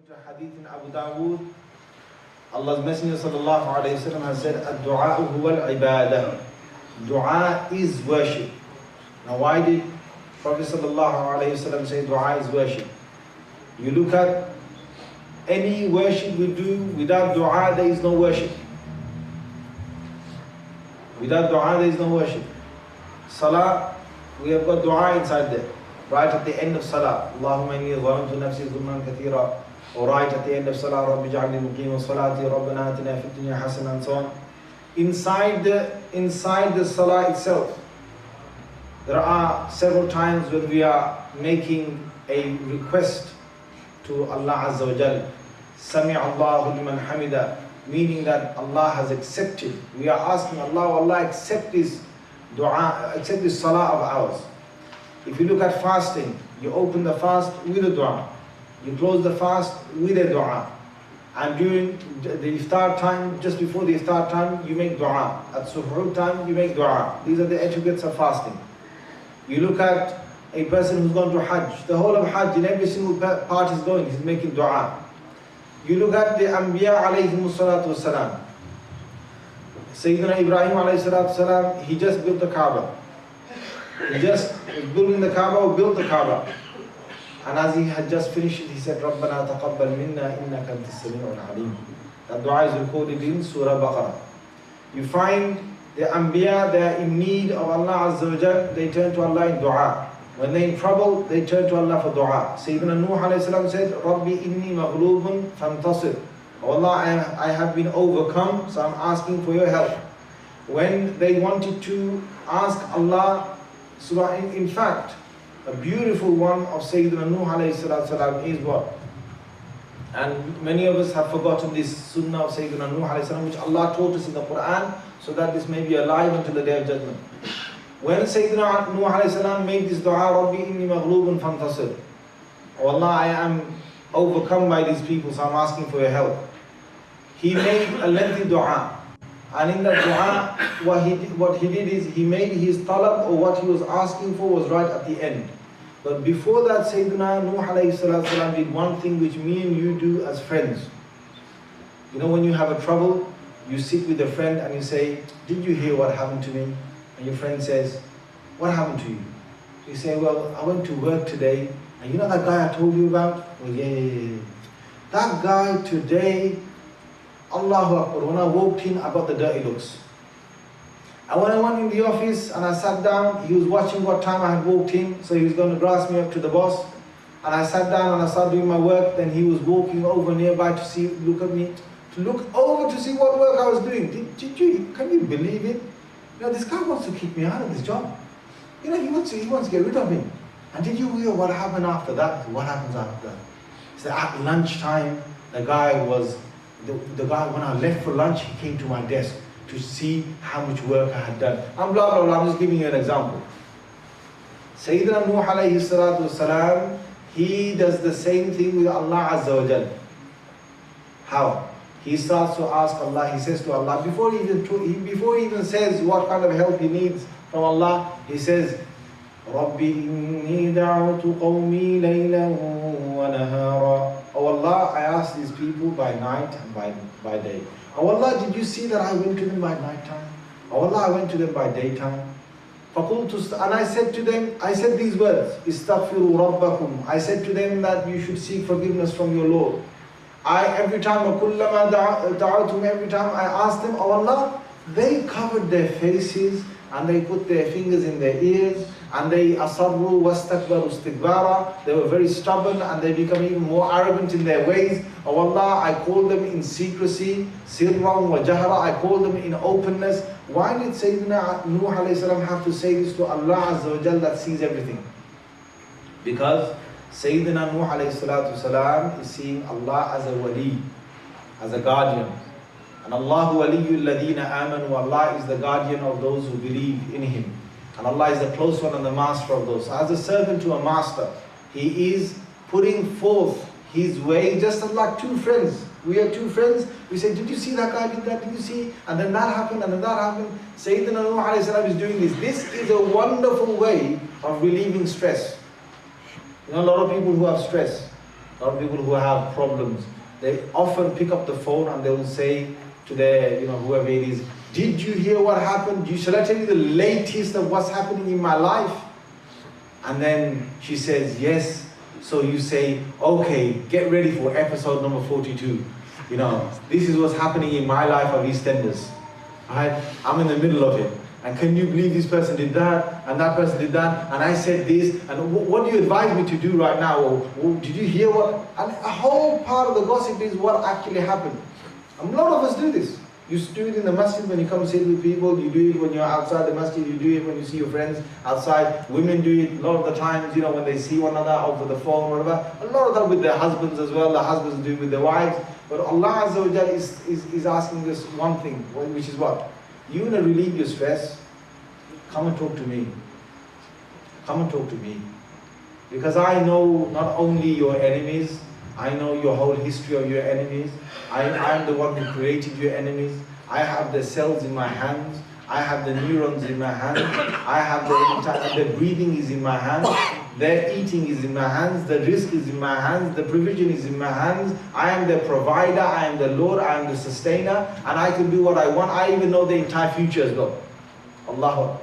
to hadith in Abu Dawood, Allah's Messenger sallallahu alayhi wa sallam has said, "Ad-du'a huwa al-ibadah." Dua is worship. Now why did Prophet sallallahu alayhi wa sallam say dua is worship? You look at any worship we do, without dua there is no worship. Without dua there is no worship. Salah, we have got dua inside there. Right at the end of salah, Allahumma inni zalamtu nafsi zulman kathira. Or right at the end of salah, Rabbi ja'alni muqima salati, Rabbana atina fid dunya hasana, and so on. Inside the salah itself, there are several times when we are making a request to Allah Azza wa Jal. Sami' Allahu liman hamida, meaning that Allah has accepted. We are asking Allah, Allah accept this dua, accept this salah of ours. If you look at fasting, you open the fast with a dua. You close the fast with a dua. And during the iftar time, just before the iftar time, you make dua. At suhoor time, you make dua. These are the attributes of fasting. You look at a person who's gone to Hajj. The whole of Hajj, in every single part he's going, he's making dua. You look at the Anbiya alayhimu salatu wasalam. Sayyidina Ibrahim alayhi salatu wasalam, he just built the Kaaba. He just was building the Kaaba, or built the Kaaba. And as he had just finished it, he said, Rabbana taqabbal minna innaka antas sami'ul alim. That dua is recorded in Surah Baqarah. You find the Anbiya, they are in need of Allah Azza wa Jal, they turn to Allah in dua. When they're in trouble, they turn to Allah for dua. Sayyidina Nuh alayhi salam said, Rabbi inni maghlubun fantasir. Oh Allah, I have been overcome, so I'm asking for your help. When they wanted to ask Allah, in fact, a beautiful one of Sayyidina Nuh alayhi salam is what? And many of us have forgotten this sunnah of Sayyidina Nuh alayhi salam, which Allah taught us in the Quran, so that this may be alive until the day of judgment. When Sayyidina Nuh alayhi salam made this dua, Rabbi inni maghlubun fantasir. Oh Allah, I am overcome by these people, so I'm asking for your help. He made a lengthy dua. And in that dua, what he did is, he made his talab, or what he was asking for, was right at the end. But before that, Sayyidina Nuh alayhi salam did one thing which me and you do as friends. You know, when you have a trouble, you sit with a friend and you say, did you hear what happened to me? And your friend says, what happened to you? You say, well, I went to work today, and you know that guy I told you about? Well, yeah. That guy today, Allahu Akbar, when I walked in, I got the dirty looks. And when I went in the office and I sat down, he was watching what time I had walked in, so he was going to grass me up to the boss. And I sat down and I started doing my work, then he was walking over nearby to look at me, to look over to see what work I was doing. Can you believe it? You know, this guy wants to keep me out of this job. You know, he wants to get rid of me. And did you hear what happened after that? What happens after that? He said, at lunchtime, the guy, when I left for lunch, he came to my desk to see how much work I had done. And blah, blah, blah. I'm just giving you an example. Sayyidina Nuh alayhi salatu wasalam, he does the same thing with Allah Azza wa Jal. How? He starts to ask Allah, he says to Allah, before he even says what kind of help he needs from Allah, he says, Rabbi inni da'utu qawmi laylan wa nahara. Oh Allah, I asked these people by night and by day. Oh Allah, did you see that I went to them by night time? Oh Allah, I went to them by daytime. And I said to them, I said these words, Istaghfiru rabbakum. I said to them that you should seek forgiveness from your Lord. Every time I asked them, oh Allah, they covered their faces and they put their fingers in their ears, and they asarru wastakbaru istikbara. They were very stubborn and they become even more arrogant in their ways. Oh Allah, I called them in secrecy, sirran wa jahra. I called them in openness. Why did Sayyidina Nuh alayhi salam have to say this to Allah Azza wa Jal that sees everything? Because Sayyidina Nuh alayhi salatu salam is seeing Allah as a wali, as a guardian. And Allahu waliyul ladina amanu. Allah is the guardian of those who believe in Him. And Allah is the close one and the master of those. So as a servant to a master, He is putting forth His way, just like two friends. We are two friends. We say, did you see that guy did that? Did you see? And then that happened, and then that happened. Sayyidina Nuh alayhi salam is doing this. This is a wonderful way of relieving stress. You know, a lot of people who have stress, A lot of people who have problems, they often pick up the phone and they will say to their, whoever it is, did you hear what happened? Shall I tell you the latest of what's happening in my life? And then she says, yes. So you say, okay, get ready for episode number 42. This is what's happening in my life of EastEnders. Right? I'm in the middle of it. And can you believe this person did that, and that person did that, and I said this, and what do you advise me to do right now? Or did you hear what? And a whole part of the gossip is what actually happened. And a lot of us do this. You do it in the masjid when you come sit with people, you do it when you're outside the masjid, you do it when you see your friends outside. Women do it a lot of the times, when they see one another over the phone or whatever. A lot of that with their husbands as well, the husbands do it with their wives. But Allah Azza wa Jal is asking us one thing, which is what? You want to relieve your stress? Come and talk to me. Come and talk to me. Because I know not only your enemies, I know your whole history of your enemies. I am the one who created your enemies. I have the cells in my hands. I have the neurons in my hands. I have the breathing is in my hands. Their eating is in my hands. The risk is in my hands. The provision is in my hands. I am the provider. I am the Lord. I am the sustainer. And I can do what I want. I even know the entire future as well. Allahu Akbar.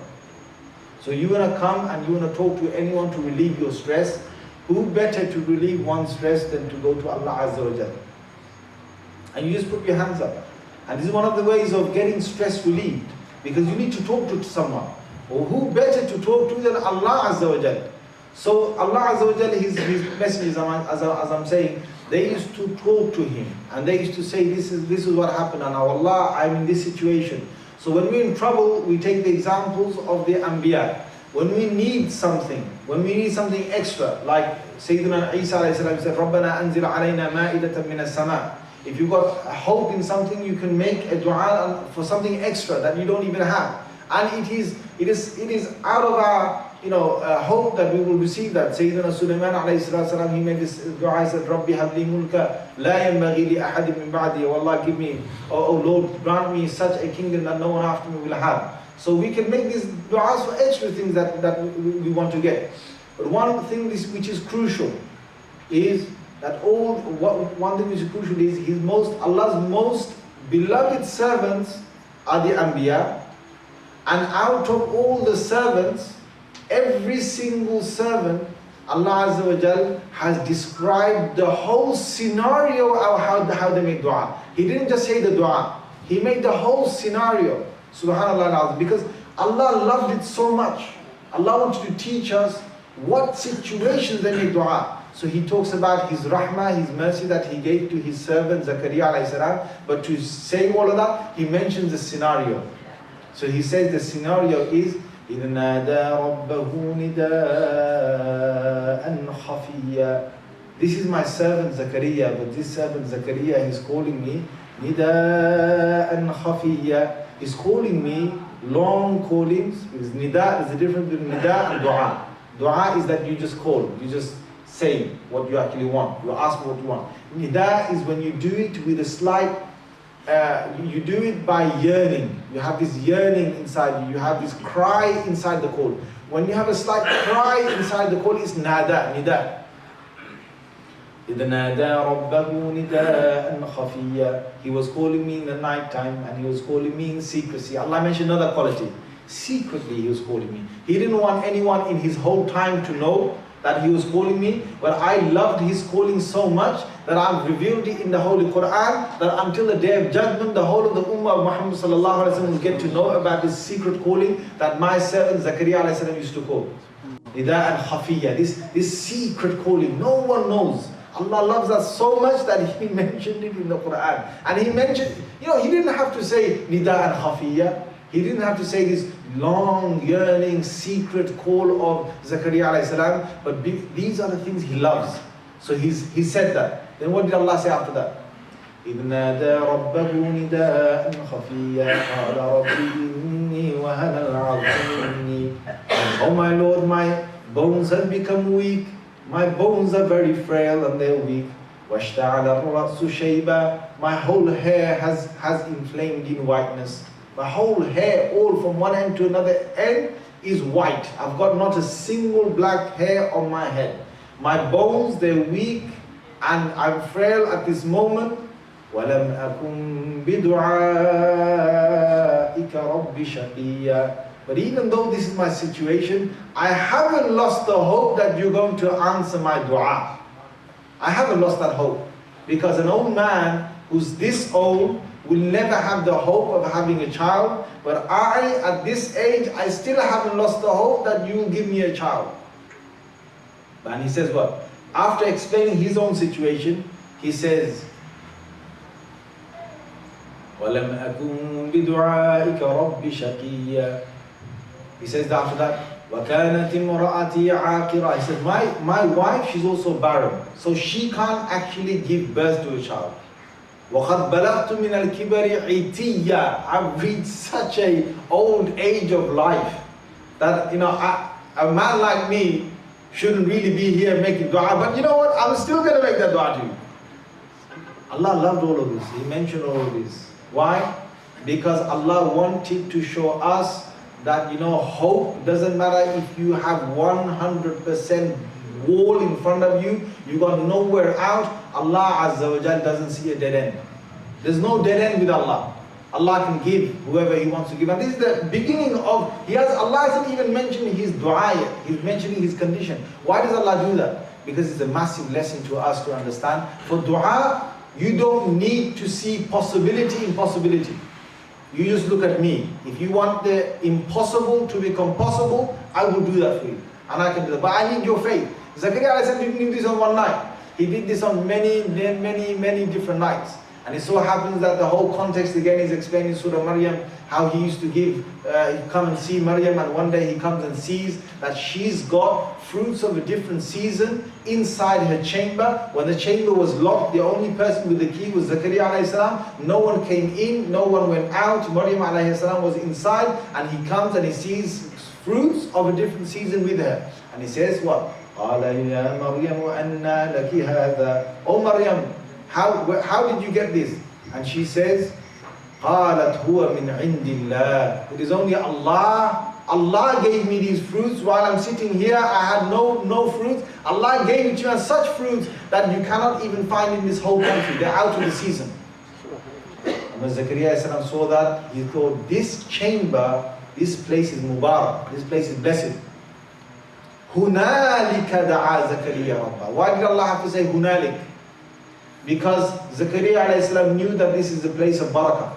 So you want to come and you want to talk to anyone to relieve your stress. Who better to relieve one's stress than to go to Allah Azza wa Jalla? And you just put your hands up. And this is one of the ways of getting stress relieved. Because you need to talk to someone. Or who better to talk to than Allah Azza wa Jalla? So Allah Azza wa Jalla, His messengers, as I'm saying, they used to talk to Him. And they used to say, this is what happened. And now Allah, I'm in this situation. So when we're in trouble, we take the examples of the Anbiya. When we need something extra, like Sayyidina Isa alayhi salam said, رَبَّنَا أَنزِلْ عَلَيْنَا مَائِدَةً مِنَ السَّمَاءِ. If you've got hope in something, you can make a dua for something extra that you don't even have. And it is out of our hope that we will receive that. Sayyidina Sulaiman alayhi salam, he made this dua, he said, رَبِّ هَبْ لِي مُلْكَ لَا يَنْبَغِي لِأَحَدٍ مِّن بَعْدِي. Oh Allah, give me, oh Lord, grant me such a kingdom that no one after me will have. So we can make these du'as for extra things that we want to get. But one thing which is crucial is that one thing which is crucial is Allah's most beloved servants are the Anbiya. And out of all the servants, every single servant, Allah Azza wa Jal has described the whole scenario of how they make dua. He didn't just say the dua, He made the whole scenario. Subhanallah, because Allah loved it so much. Allah wanted to teach us what situations they make dua. So He talks about His rahmah, His mercy that He gave to His servant Zakaria alayhi salam. But to say all of that, He mentions the scenario. So He says the scenario is إِذْ نَادَى رَبَّهُ نِدَاءً خَفِيًّا. This is my servant Zakaria, but this servant Zakaria, he's calling me نِدَاءً خَفِيًّا. He's calling me long callings. Because nida, there's a difference between nida and dua. Dua is that you just call, you just say what you actually want, you ask for what you want. Nida is when you do it with a slight, you do it by yearning. You have this yearning inside you, you have this cry inside the call. When you have a slight cry inside the call, it's nada, nida. إِذْ نَادَى رَبَّهُ نِدَاءً خَفِيًّا. He was calling me in the night time and He was calling me in secrecy. Allah mentioned another quality. Secretly He was calling me. He didn't want anyone in His whole time to know that He was calling me. But I loved His calling so much that I've revealed it in the Holy Quran, that until the Day of Judgment, the whole of the Ummah of Muhammad sallallahu alaihi wasallam will get to know about this secret calling that my servant Zakaria alayhi salam used to call. Nida'an khafiyya. This secret calling, no one knows. Allah loves us so much that He mentioned it in the Quran. And He mentioned, He didn't have to say nida'an khafiyya. He didn't have to say this long, yearning, secret call of Zakaria alayhi salam. But these are the things He loves. So He said that. Then what did Allah say after that? إِذْ نَادَى رَبَّهُ نِدَاءً خَفِيًّا قَالَ رَبِّ إِنِّي وَهَنَ الْعَظْمُ مِنِّي. Oh my Lord, my bones have become weak. My bones are very frail and they're weak. وَاشْتَعَلَ الرَّأْسُ شَيْبًا. My whole hair has inflamed in whiteness. My whole hair, all from one end to another end, is white. I've got not a single black hair on my head. My bones, they're weak and I'm frail at this moment. وَلَمْ أَكُنْ بِدُعَائِكَ رَبِّ شَقِيًّا. But even though this is my situation, I haven't lost the hope that you're going to answer my dua. I haven't lost that hope. Because an old man who's this old will never have the hope of having a child. But I, at this age, I still haven't lost the hope that you will give me a child. And he says what? After explaining his own situation, he says, وَلَمْ أَكُنْ بِدُعَائِكَ رَبِّ شَقِيًّا. He says after that, وَكَانَتِ امْرَأَتِي عَاقِرًا. He says, my wife, she's also barren. So she can't actually give birth to a child. وَقَدْ بَلَغْتُ مِنَ الْكِبَرِ عِتِيًّا. I've reached such an old age of life that, a man like me shouldn't really be here making dua. But you know what? I'm still going to make that dua to you. Allah loved all of this. He mentioned all of this. Why? Because Allah wanted to show us that, hope doesn't matter if you have 100% wall in front of you, you got nowhere out. Allah Azza wa Jal doesn't see a dead end. There's no dead end with Allah. Allah can give whoever He wants to give. And this is the beginning of, Allah hasn't even mentioned His dua yet. He's mentioning His condition. Why does Allah do that? Because it's a massive lesson to us to understand. For dua, you don't need to see impossibility. You just look at me. If you want the impossible to become possible, I will do that for you. And I can do that. But I need your faith. Zakaria didn't do this on one night. He did this on many different nights. And it so happens that the whole context again is explained in Surah Maryam, how he used to he'd come and see Maryam, and one day he comes and sees that she's got fruits of a different season inside her chamber. When the chamber was locked, the only person with the key was Zakaria alayhi salam. No one came in, no one went out. Maryam alayhi salam was inside, and he comes and he sees fruits of a different season with her. And he says what? قَالَ يَا مَرْيَمُ أَنَّى لَكِ هَذَا. Oh Maryam, how did you get this? And she says, قَالَتْ هُوَ مِنْ عِنْدِ اللَّهِ. It is only Allah. Allah gave me these fruits while I'm sitting here. I had no fruits. Allah gave it to you, and such fruits that you cannot even find in this whole country. They're out of the season. And when Zakaria saw that, he thought, this chamber, this place is Mubarak. This place is blessed. هُنَالِكَ دَعَى زَكَرِيَّا رَبَّهُ. Why did Allah have to say هُنَالِكَ? Because Zakaria alayhi salam knew that this is a place of barakah.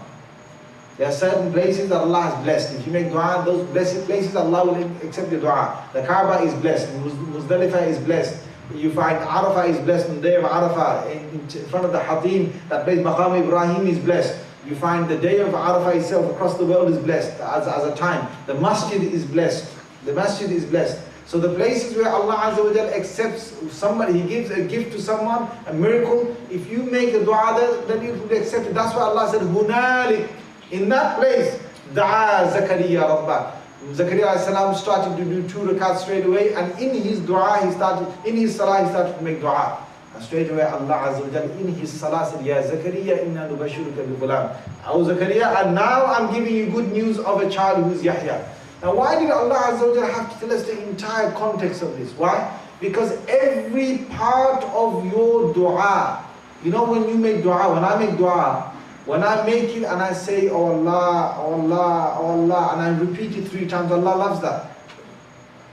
There are certain places that Allah has blessed. If you make dua, those blessed places, Allah will accept your dua. The Kaaba is blessed. Muzdalifah is blessed. You find Arafah is blessed on the day of Arafah. In front of the Hatim, that place Maqam Ibrahim is blessed. You find the day of Arafah itself across the world is blessed as a time. The masjid is blessed. The masjid is blessed. So the places where Allah Azza wa Jal accepts somebody, He gives a gift to someone, a miracle, if you make a dua there, then it will be accepted. That's why Allah said, Hunalik. In that place, Da'a Zakaria Rabbah. Zakaria salam started to do 2 rakats straight away, and in his dua, in his salah, he started to make dua. And straight away Allah Azza wa Jal in his salah said, Ya Zakaria, inna nubashiruka bi ghulam. Oh Zakaria, and now I'm giving you good news of a child who's Yahya. Now why did Allah Azza wa Jal have to tell us the entire context of this? Why? Because every part of your dua, when you make dua, when I make dua, when I make it and I say, Oh Allah, Oh Allah, Oh Allah, and I repeat it 3 times, Allah loves that.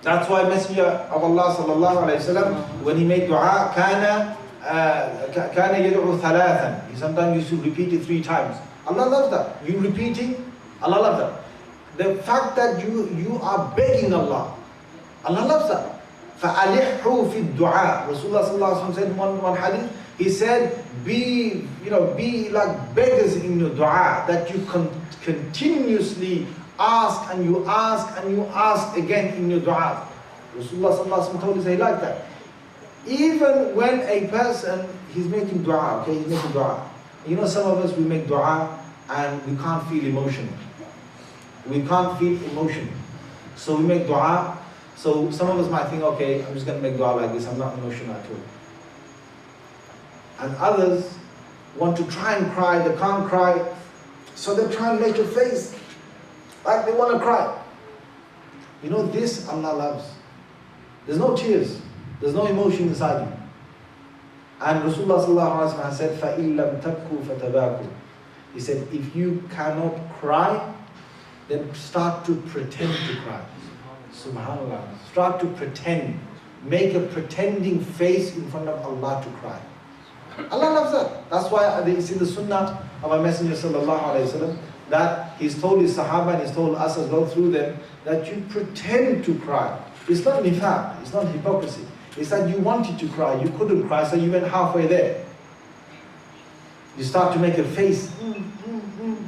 That's why Messenger of Allah sallallahu alayhi wa sallam, when he made dua, كَانَ يَدْعُ ثَلَاثًا. He sometimes used to repeat it 3 times. Allah loves that. You repeating, Allah loves that. The fact that you are begging Allah, Allah loves that. فَأَلِحُّوا فِي الدُّعَاء. Rasulullah sallallahu alayhi wa sallam said in one hadith, he said, be like beggars in your dua, that you continuously ask and you ask and you ask again in your dua. Rasulullah sallallahu alaihi wasallam told us he liked that. Even when a person, he's making dua, okay, he's making dua. Some of us, we make dua and we can't feel emotion. We can't feel emotion. So we make dua. So some of us might think, okay, I'm just going to make dua like this, I'm not emotional at all. And others want to try and cry, they can't cry, so they try and make a face like they want to cry. This Allah loves. There's no tears, there's no emotion inside you. And Rasulullah has said, فَإِن لَمْ تَبْكُوا فَتَبَاكُوا. He said, if you cannot cry, then start to pretend to cry. Subhanallah. Start to pretend. Make a pretending face in front of Allah to cry. Allah loves that. That's why it's in the sunnah of our Messenger sallallahu alayhi wasallam that he's told his Sahaba and he's told us as well through them that you pretend to cry. It's not nifaq, it's not hypocrisy. It's that you wanted to cry, you couldn't cry, so you went halfway there. You start to make a face,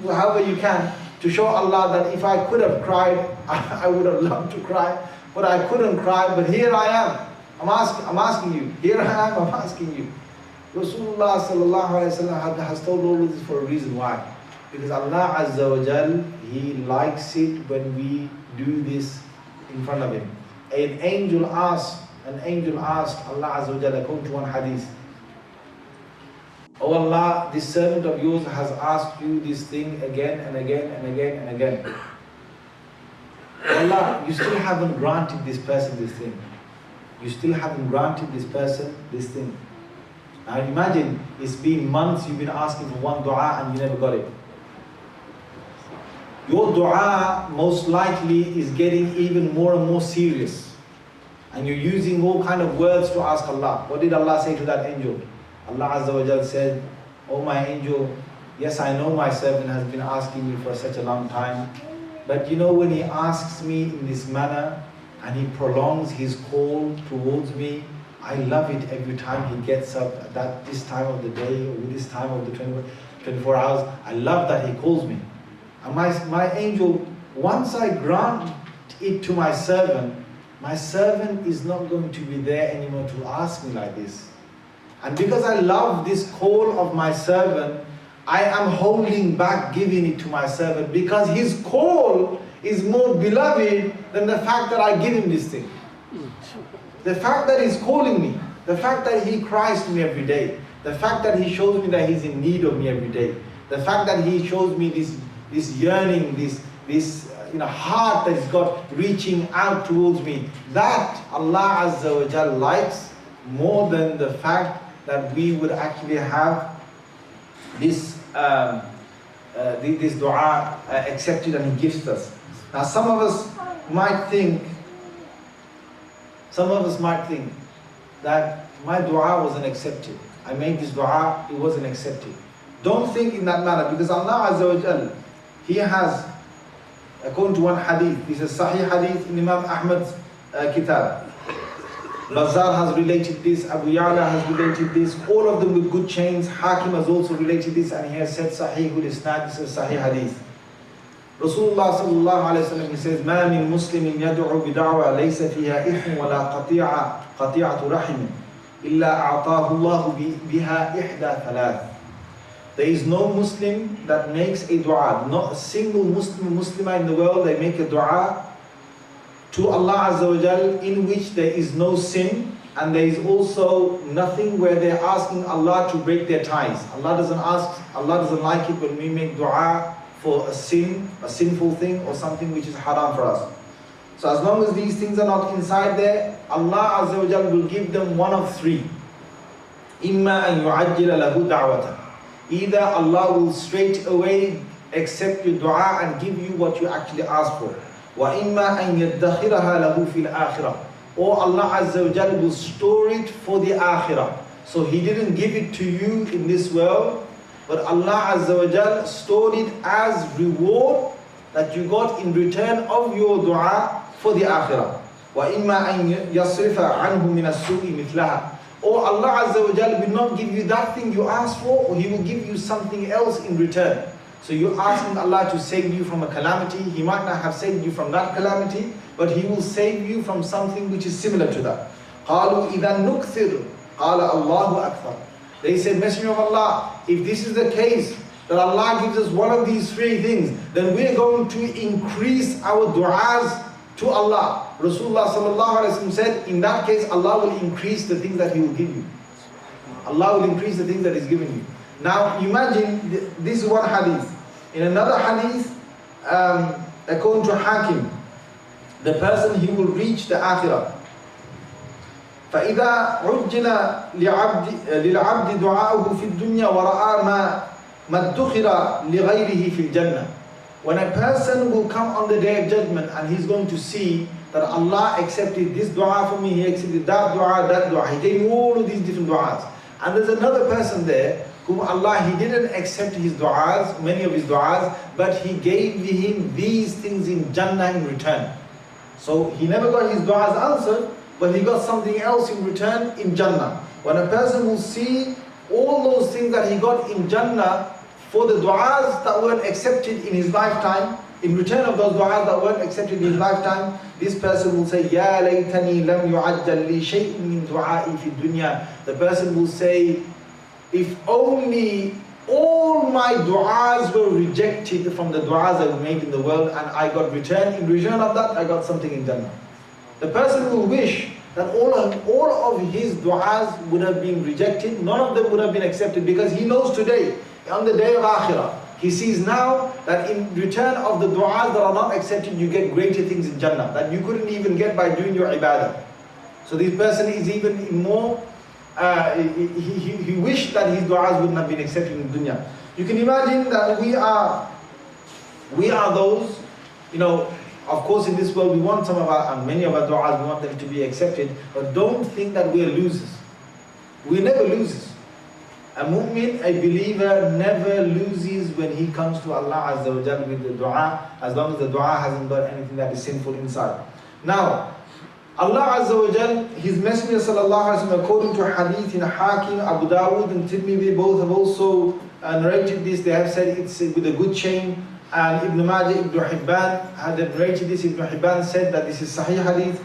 however you can, to show Allah that if I could have cried, I would have loved to cry, but I couldn't cry, but here I am. I'm asking you. Here I am, I'm asking you. Rasulullah sallallahu alayhi wa sallam has told all of this for a reason. Why? Because Allah Azza wa Jal, He likes it when we do this in front of Him. An angel asked Allah Azza wa Jal, according to one hadith, "Oh Allah, this servant of yours has asked you this thing again and again and again and again. Allah, you still haven't granted this person this thing. You still haven't granted this person this thing." Now imagine, it's been months you've been asking for one dua and you never got it. Your dua most likely is getting even more and more serious. And you're using all kind of words to ask Allah. What did Allah say to that angel? Allah Azza wa Jal said, "Oh my angel, yes, I know my servant has been asking me for such a long time. But you know, when he asks me in this manner and he prolongs his call towards me, I love it every time he gets up at this time of the day or this time of the 24 hours. I love that he calls me. And my angel, once I grant it to my servant is not going to be there anymore to ask me like this. And because I love this call of my servant, I am holding back giving it to my servant because his call is more beloved than the fact that I give him this thing. The fact that he's calling me, the fact that he cries to me every day, the fact that he shows me that he's in need of me every day, the fact that he shows me this yearning, this heart that he's got reaching out towards me, that Allah Azza wa Jal likes more than the fact that we would actually have this dua accepted and he gives us. Now some of us might think that my dua wasn't accepted. I made this dua, it wasn't accepted. Don't think in that manner, because Allah Azza wa Jal, He has, according to one hadith, this is Sahih hadith in Imam Ahmad's kitab. Bazar has related this, Abu Ya'la has related this, all of them with good chains. Hakim has also related this, and he has said Sahihul Isnad, this is Sahih hadith. Rasulullah sallallahu alayhi wa sallam, he says, "Ma min muslimin yad'u bid'awa laysa fiha ithm wala qati'atu rahim illa a'tahu Allah biha ihda thalath." There is no Muslim that makes a dua, not a single Muslimah in the world, they make a dua to Allah Azza wa Jal in which there is no sin, and there is also nothing where they're asking Allah to break their ties. Allah doesn't like it when we make dua for a sinful thing or something which is haram for us. So as long as these things are not inside there, Allah Azza wa Jal will give them one of three. Imma an yu'ajjila lahu da'watan. Either Allah will straight away accept your dua and give you what you actually asked for. وَإِمَّا أَن يَدَّخِرَهَا لَهُ فِي الْآخِرَةِ. Or Allah Azza wa Jal will store it for the akhirah. So He didn't give it to you in this world, but Allah Azza wa Jal stored it as reward that you got in return of your dua for the akhirah. وَإِمَّا أَن يَصْرِفَ عَنْهُ مِنَ السُّوءِ مِثْلَهَا. Or Allah Azza wa Jal will not give you that thing you asked for, or He will give you something else in return. So you're asking Allah to save you from a calamity. He might not have saved you from that calamity, but He will save you from something which is similar to that. قَالُوا إِذَا نُكْثِرُ قَالَ اللَّهُ أَكْثَرُ. They said, Messenger of Allah, if this is the case, that Allah gives us one of these three things, then we're going to increase our du'as to Allah. Rasulullah sallallahu alaihi wasallam said, in that case, Allah will increase the things that He will give you. Allah will increase the things that He's given you. Now imagine, this is one hadith. In another hadith, according to Hakim, the person, he will reach the akhirah. فإذا عجل للعبد دعاؤه في الدنيا ورأى ما ادخر لغيره في الجنة. When a person will come on the day of judgment and he's going to see that Allah accepted this dua for me, He accepted that dua, He gave me all of these different du'as. And there's another person there whom Allah, He didn't accept his du'as, many of his du'as, but He gave him these things in Jannah in return. So he never got his du'as answered, but he got something else in return in Jannah. When a person will see all those things that he got in Jannah for the du'as that weren't accepted in his lifetime, in return of those du'as that weren't accepted in his lifetime, this person will say, Ya laytani lam yu'ajjal li shay'in min du'a'i fi dunya. The person will say, if only all my du'as were rejected from the du'as that were made in the world and I got return, in return of that I got something in Jannah. The person will wish that all of his du'as would have been rejected, none of them would have been accepted, because he knows today, on the day of Akhirah, he sees now that in return of the du'as that are not accepted, you get greater things in Jannah that you couldn't even get by doing your ibadah. So this person is even more, he wished that his du'as wouldn't have been accepted in dunya. You can imagine that we are those, of course in this world we want many of our du'as, we want them to be accepted, but don't think that we are losers. We never loses. A mu'min, a believer, never loses when he comes to Allah Azza wa Jal with the dua, as long as the dua hasn't got anything that is sinful inside. Now, Allah Azza wa Jal, His Messenger sallallahu alaihi wasallam, according to hadith in Hakim, Abu Dawud and Tirmidhi, both have also narrated this. They have said it's with a good chain. And Ibn Majah, Ibn Hibban had narrated this. Ibn Hibban said that this is Sahih hadith.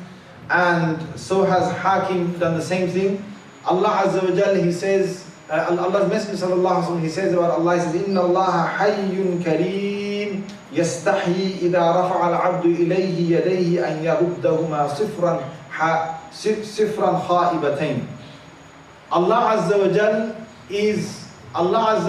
And so has Hakim done the same thing. Allah Azza wa Jal, He says, Allah's Messenger sallallahu alaihi wasallam, he says about Allah, he says, Inna Allah hayyun kareem yastahi idha rafa'a al-abdu ilayhi yadayhi an yaruddahuma sifran kha'ibatayn. Allah Azza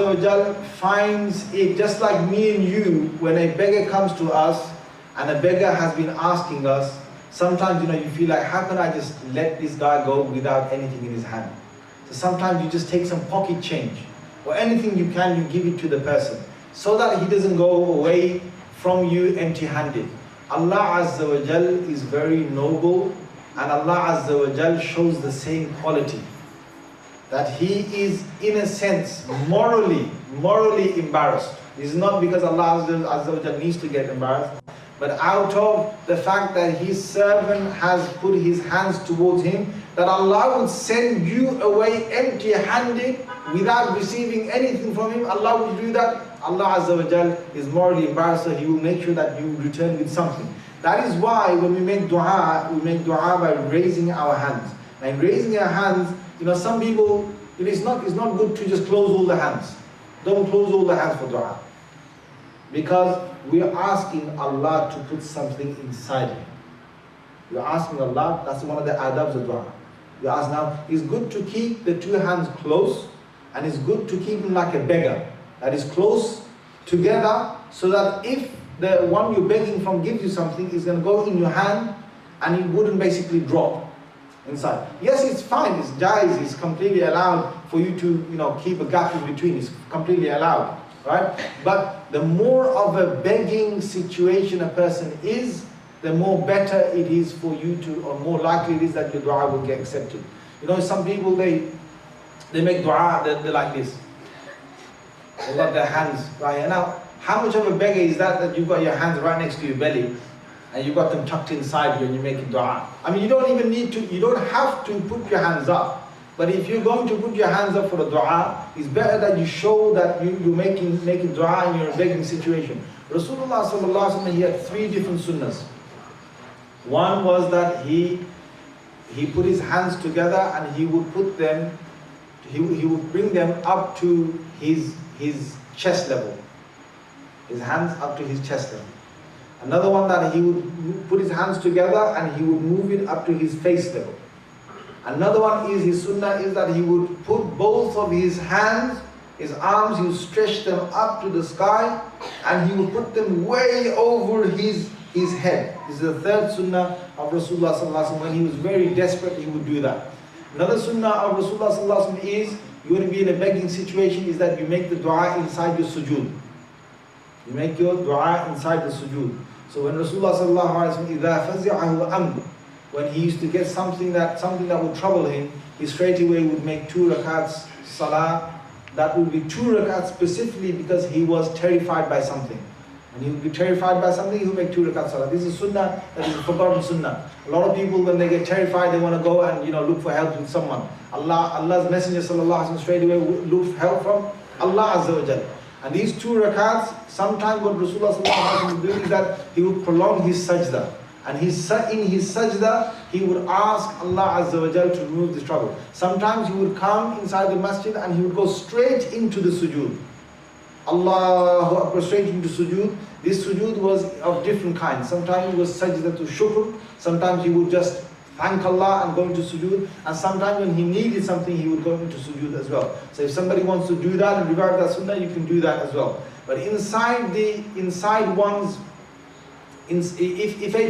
wa Jal finds it just like me and you, when a beggar comes to us and a beggar has been asking us, sometimes you feel like, how can I just let this guy go without anything in his hand? So sometimes you just take some pocket change or anything you can, you give it to the person so that he doesn't go away from you empty-handed. Allah Azza wa Jal is very noble, and Allah Azza wa Jal shows the same quality, that He is in a sense morally embarrassed. This is not because Allah Azza wa Jal needs to get embarrassed, but out of the fact that His servant has put his hands towards him, that Allah would send you away empty-handed without receiving anything from Him. Allah will do that. Allah Azza wa Jal is morally embarrassed, so He will make sure that you return with something. That is why when we make dua by raising our hands. And raising our hands, some people, it's not good to just close all the hands. Don't close all the hands for dua. Because we are asking Allah to put something inside Him. We are asking Allah, that's one of the adabs of dua. We ask now, it's good to keep the two hands close, and it's good to keep them like a beggar, that is close together, so that if the one you're begging from gives you something, it's going to go in your hand and it wouldn't basically drop inside. Yes, it's fine, it's jaiz, it's completely allowed for you to keep a gap in between, it's completely allowed, right? But the more of a begging situation a person is, the more better it is for you to, or more likely it is that your dua will get accepted. Some people, they make dua, they're like this. They got their hands right here. Now, how much of a beggar is that you've got your hands right next to your belly and you've got them tucked inside you and you're making dua? I mean, you don't have to put your hands up. But if you're going to put your hands up for a dua, it's better that you show that you're making dua and you're in a begging situation. Rasulullah sallallahu alaihi wasallam, he had 3 different sunnahs. One was that he put his hands together and he would put them, he would bring them up to his chest level. His hands up to his chest level. Another one that he would put his hands together and he would move it up to his face level. Another one is, his sunnah is that he would put both of his hands, his arms, he would stretch them up to the sky and he would put them way over his head. This is the 3rd sunnah of Rasulullah sallallahu alaihi wasallam. When he was very desperate, he would do that. Another sunnah of Rasulullah sallallahu alaihi wasallam is, you want to be in a begging situation, is that you make the dua inside your sujood. You make your dua inside the sujood. So when Rasulullah sallallahu alaihi wasallam, إِذَا فَزِعَهُ أَمْرٌ, when he used to get something that would trouble him, he straight away would make 2 rakats salah. That would be 2 rakats specifically because he was terrified by something. When he would be terrified by something, he would make 2 rakats salah. This is sunnah, that is a forgotten sunnah. A lot of people, when they get terrified, they want to go and look for help with someone. Allah's Messenger sallallahu alaihi wasallam straight away looked for help from Allah Azza wa Jal. And these 2 rakats, sometimes what Rasulullah sallallahu alaihi wasallam would do is that he would prolong his sajda. And in his sajda, he would ask Allah Azza wa Jal to remove this trouble. Sometimes he would come inside the masjid and he would go straight into the sujood. Allahu Akbar, straight into sujood. This sujood was of different kinds. Sometimes it was sajda to shukr. Sometimes he would just thank Allah and go into sujood. And sometimes when he needed something, he would go into sujood as well. So if somebody wants to do that and revive that sunnah, you can do that as well. But if a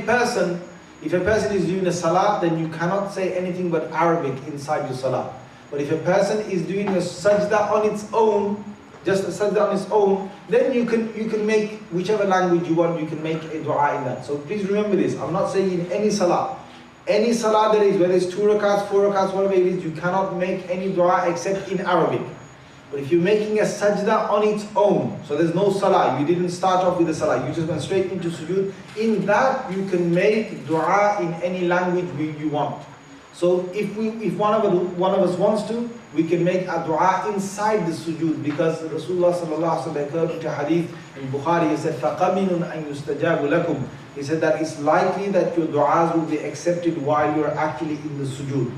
person is doing a salah, then you cannot say anything but Arabic inside your salah. But if a person is doing a sajda on its own, just a sajda on its own, then you can make whichever language you want, you can make a dua in that. So please remember this, I'm not saying in any salah there is, whether it's 2 rakats, 4 rakats, whatever it is, you cannot make any dua except in Arabic. But if you're making a sajda on its own, so there's no salah, you didn't start off with a salah, you just went straight into sujood, in that you can make dua in any language you want. So if one of us wants to, we can make a dua inside the sujood, because Rasulullah sallallahu alaihi wasallam occurred to hadith in Bukhari, he said, فَقَمِنٌ أَن يُسْتَجَابُ لَكُمْ. He said that it's likely that your du'as will be accepted while you're actually in the sujood.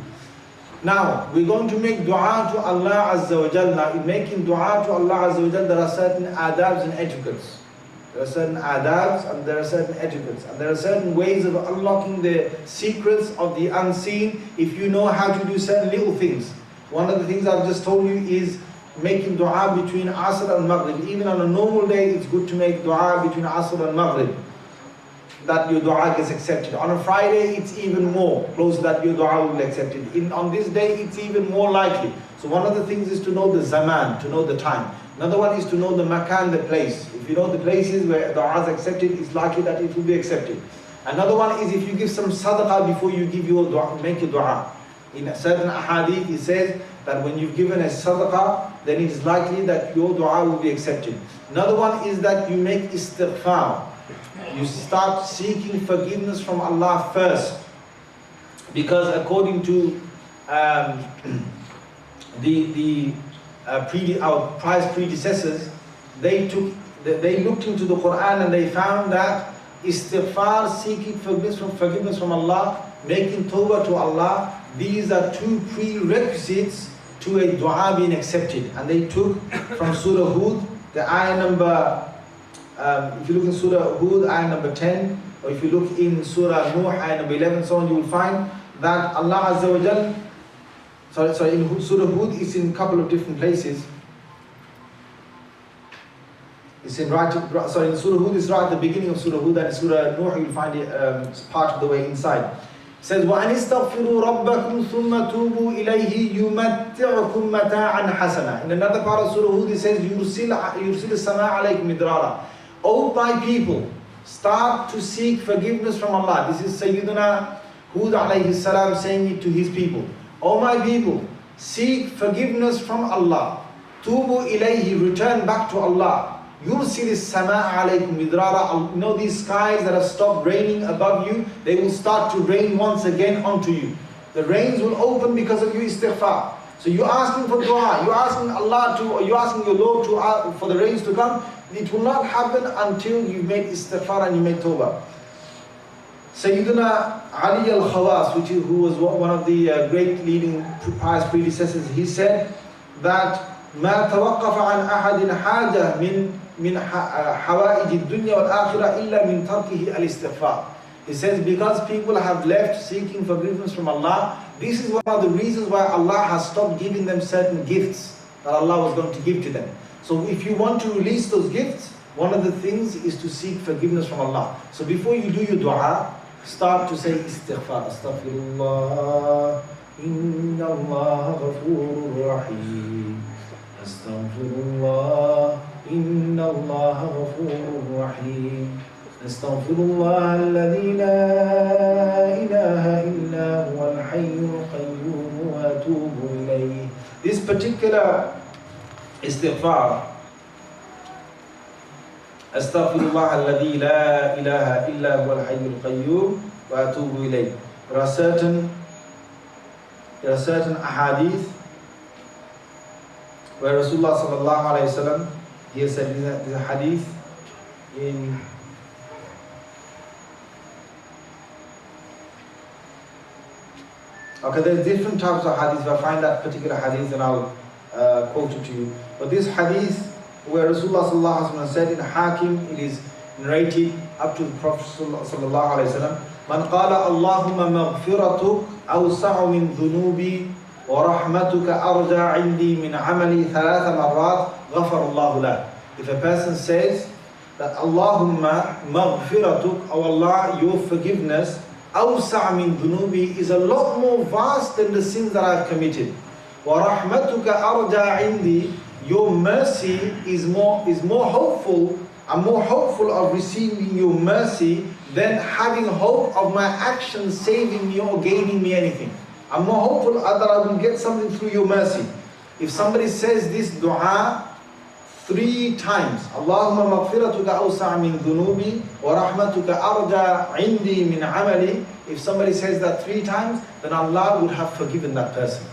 Now, we're going to make dua to Allah Azza wa Jal. Now, in making dua to Allah Azza wa Jal, there are certain adabs and etiquettes. There are certain adabs and there are certain etiquettes. And there are certain ways of unlocking the secrets of the unseen if you know how to do certain little things. One of the things I've just told you is making dua between Asr and Maghrib. Even on a normal day, it's good to make dua between Asr and Maghrib, that your dua gets accepted. On a Friday, it's even more close that your dua will be accepted. On this day, it's even more likely. So one of the things is to know the zaman, to know the time. Another one is to know the makan, the place. If you know the places where dua is accepted, it's likely that it will be accepted. Another one is if you give some sadaqah before you give your dua, make your dua. In a certain ahadith, it says that when you've given a sadaqah, then it is likely that your dua will be accepted. Another one is that you make istighfar. You start seeking forgiveness from Allah first, because according to our prior predecessors, they looked into the Quran and they found that istighfar, seeking forgiveness from Allah, making tawbah to Allah, these are 2 prerequisites to a dua being accepted. And they took from Surah Hud, the ayah number, if you look in Surah Hud, ayah number 10, or if you look in Surah Nuh, ayah number 11, so on, you will find that Allah Azza wa Jal, in Surah Hud, it's in a couple of different places. It's in in Surah Hud, it's right at the beginning of Surah Hud, and in Surah Nuh, you will find it part of the way inside. It says, وَأَنِ اسْتَغْفِرُوا رَبَّكُمْ ثُمَّ تُوبُوا إِلَيْهِ يُمَتِّعُكُمْ مَتَاعًا حَسَنًا. In another part of Surah Hud, it says, يُرْسِلِ السَّمَاءَ عَلَيْكُمْ مِدْرَارًا. O my people, start to seek forgiveness from Allah. This is Sayyidina Hud alayhi salam saying it to his people. O my people, seek forgiveness from Allah. Tubu ilayhi, return back to Allah. Yursil as-samaa alaykum midrara. You know these skies that have stopped raining above you, they will start to rain once again onto you. The rains will open because of your istighfar. So you're asking for dua, you're asking Allah to, or you're asking your Lord to for the rains to come. It will not happen until you made istighfar and you made tawbah. Sayyidina Ali al-Khawas, who was one of the great leading pious predecessors, he said that ما توقف عن أحد حاجة من حوائج الدنيا والآخرة إلا من تركه الاستغفار. He says because people have left seeking forgiveness from Allah, this is one of the reasons why Allah has stopped giving them certain gifts that Allah was going to give to them. So if you want to release those gifts, one of the things is to seek forgiveness from Allah. So before you do your dua, start to say istighfar, astaghfirullah, إن الله غفور رحيم أستغفر الله إن الله غفور رحيم أستغفر الله الذي لا إله إلا هو الحي القيوم وأتوب إليه. This particular istighfar, أستغفر الله الذي لا إله إلا هو الحي القيوم وأتوب إليه. There are certain ahadith where Rasulullah sallallahu alayhi wa sallam, he has said, there's a hadith in okay, there's different types of hadith. If I find that particular hadith, then I'll quote it to you. But this hadith where Rasulullah sallallahu alayhi wa sallam said in Hakim, it is narrated up to the Prophet sallallahu alayhi wa sallam, من قال اللهم مغفرتك أوسع من ذنوبي ورحمتك أرجى عندي من عملي 3 مرات غفر الله له. If a person says that Allahumma maghfiratuk, O Allah, your forgiveness, أوسع من ذنوبي, is a lot more vast than the sins that I've committed. وَرَحْمَتُكَ أَرْجَى عِنْدِي, your mercy is more hopeful. I'm more hopeful of receiving your mercy than having hope of my actions saving me or gaining me anything. I'm more hopeful that I will get something through your mercy. If somebody says this dua 3 times, Allahumma maghfiratuka awsa' min dhunubi wa rahmatuka arja 'indi min 'amali, if somebody says that 3 times, then Allah would have forgiven that person.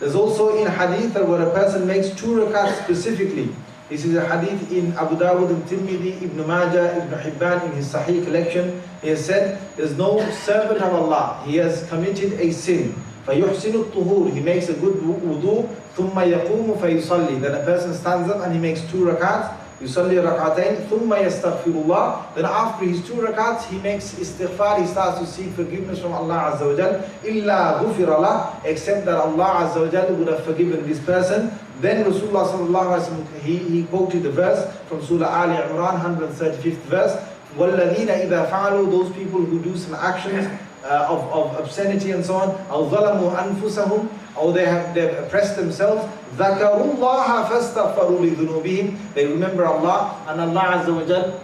There's also in hadith that where a person makes 2 rakats specifically. This is a hadith in Abu Dawud and Tirmidhi, Ibn Majah, Ibn Hibban in his Sahih collection. He has said, there's no servant of Allah, he has committed a sin. فَيُحْسِنُ الطُّهُورِ, he makes a good wudu, ثُمَّ يَقُومُ فَيُصَلِّي, then a person stands up and he makes 2 rakats, يُصَلِّي رَكَعَتَيْنِ ثُمَّ يَسْتَغْفِرُ اللَّهِ, then after his 2 rakats he makes istighfar, he starts to seek forgiveness from Allah Azza wa Jal, إِلَّا غُفِرَ لَهُ, except that Allah Azza wa Jal would have forgiven this person. Then Rasulullah sallallahu alaihi wasallam, he quoted the verse from Surah Ali Imran, 135th verse, وَالَّذِينَ إِذَا فَعَلُوا, those people who do some actions of obscenity and so on, أَوْ ظَلَمُوا أَنفُسَهُمْ, or they've oppressed themselves, ذَكَرُوا اللَّهَ فَاسْتَغْفَرُوا لِذُنُوبِهِمْ, they remember Allah, and Allah Azza wa Jal,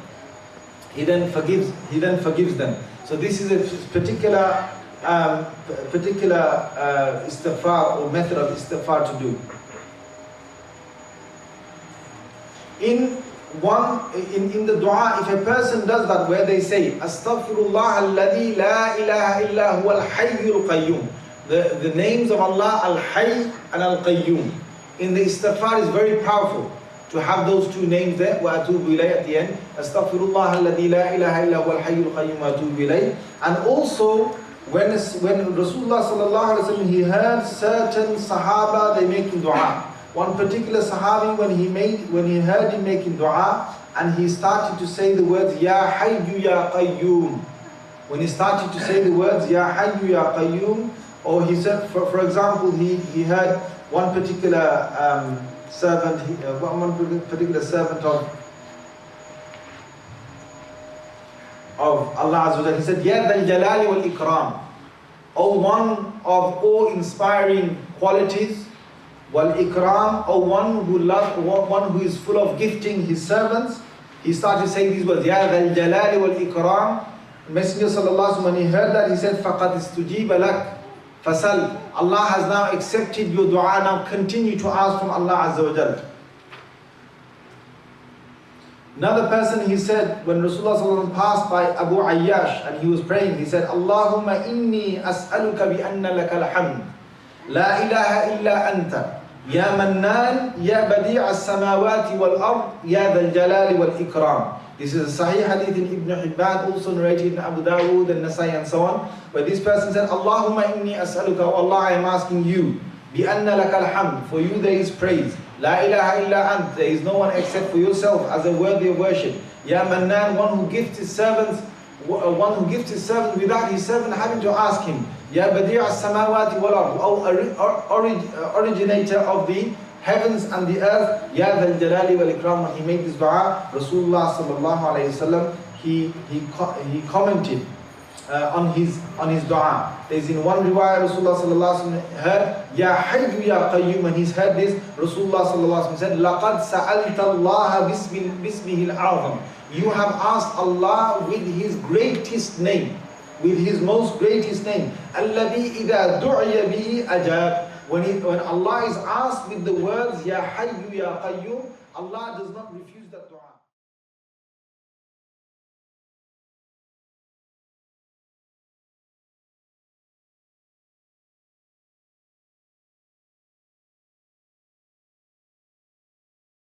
He then forgives them. So this is a particular istighfar or method of istighfar to do. In the dua, if a person does that, where they say Astaghfirullah alladhi la ilaha illa huwa al-hayyul qayyum, the names of Allah, al-hayy and al-qayyum, in the istighfar is very powerful to have those 2 names there, wa atubu ilay at the end, Astaghfirullah alladhi la ilaha illa huwa al-hayyul qayyum wa atubu ilay. And also when Rasulullah sallallahu alaihi wasallam, he heard certain sahaba, they making dua. One particular sahabi, when he heard him making dua, and he started to say the words Ya Hayyu Ya Qayyum. When he started to say the words Ya Hayyu Ya Qayyum, or he said, for example, he heard one particular servant of Allah Azza wa Jalla, he said Ya Dhal Jalali wal Ikram, O one of awe-inspiring qualities, wal ikram, or one who is full of gifting his servants. He started saying these words, Ya dhal jalali wal ikram. Messenger sallallahu alaihi wasallam, when he heard that, he said, Faqad istujiba lak fasal. Allah has now accepted your dua, now continue to ask from Allah Azza wa Jalla. Another person, he said, when Rasulullah sallallahu alaihi wasallam passed by Abu Ayyash and he was praying, he said, Allahumma inni as'aluka bi anna laka al-hamd, la ilaha illa anta, Ya Mannan, Ya Badi'a as-samawati wal-ard, Ya Dhal Jalali wal-Ikram. This is a Sahih hadith in Ibn Hibban, also narrated in Abu Dawud and Nasai and so on, where this person said, Allahumma inni as'aluka, O Allah, I am asking you, bi anna laka al-hamd, for you there is praise, la ilaha illa ant, there is no one except for yourself as a worthy of worship, Ya Mannan, one who gifts his servants without his servant having to ask him, Ya Badi'a as-samawati wal-ard, originator of the heavens and the earth, Ya Dhal Jalali wal-Ikram. When he made this dua, Rasulullah sallallahu alayhi wasallam, he commented on his dua. There's in one riwayah Rasulullah sallallahu alaihi wasallam heard Ya Hayyu Ya Qayyum, and he's heard this. Rasulullah sallallahu alaihi wasallam said لَقَدْ سَأَلْتَ اللَّهَ بِاسْمِهِ الْأَعْظَمِ. You have asked Allah with His greatest name, with His most greatest name. الَّذِي إِذَا دُعِيَ بِهِ أَجَابَ. When Allah is asked with the words Ya Hayyu Ya Qayyum, Allah does not refuse that dua.